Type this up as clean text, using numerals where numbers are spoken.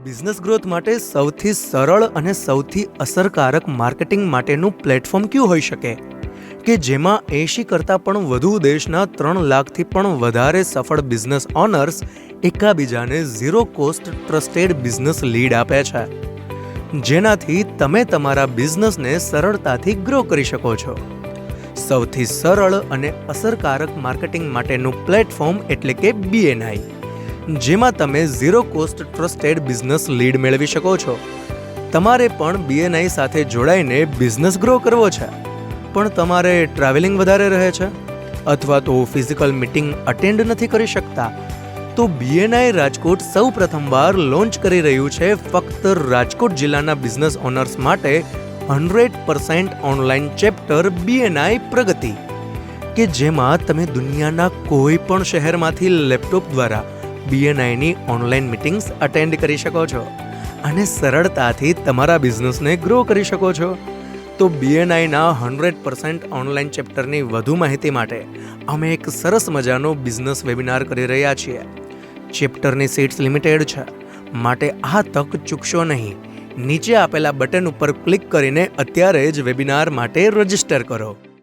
Business growth માટે સૌથી સરળ અને સૌથી અસરકારક માર્કેટિંગ માટેનું પ્લેટફોર્મ કયું હોઈ શકે કે જેમાં 80 કરતાં પણ વધુ દેશના 3 લાખથી પણ વધારે સફળ બિઝનેસ ઓનર્સ એકાબીજાને zero cost trusted business lead આપે છે, જેનાથી તમે તમારા બિઝનેસને સરળતાથી ગ્રો કરી શકો છો. સૌથી સરળ અને અસરકારક માર્કેટિંગ માટેનું પ્લેટફોર્મ એટલે કે BNI, જેમાં તમે zero cost trusted business lead મેળવી શકો છો. તમારે પણ BNI સાથે જોડાઈને બિઝનેસ ગ્રો કરવો છે, પણ તમારે ટ્રાવેલિંગ વધારે રહે છે અથવા તો ફિઝિકલ મીટિંગ અટેન્ડ નથી કરી શકતા, તો BNI રાજકોટ સૌ પ્રથમવાર લોન્ચ કરી રહ્યું છે ફક્ત રાજકોટ જિલ્લાના બિઝનેસ ઓનર્સ માટે 100% ઓનલાઈન ચેપ્ટર BNI પ્રગતિ, કે જેમાં તમે દુનિયાના કોઈ પણ શહેરમાંથી લેપટોપ દ્વારા BNIની ઓનલાઈન મીટિંગ્સ અટેન્ડ કરી શકો છો અને સરળતાથી તમારા બિઝનેસને ગ્રો કરી શકો છો. તો BNIના 100% ઓનલાઈન ચેપ્ટરની વધુ માહિતી માટે અમે એક સરસ મજાનો બિઝનેસ વેબિનાર કરી રહ્યા છીએ. ચેપ્ટરની સીટ્સ લિમિટેડ છે, માટે આ તક ચૂકશો નહીં. નીચે આપેલા બટન ઉપર ક્લિક કરીને અત્યારે જ વેબિનાર માટે રજીસ્ટર કરો.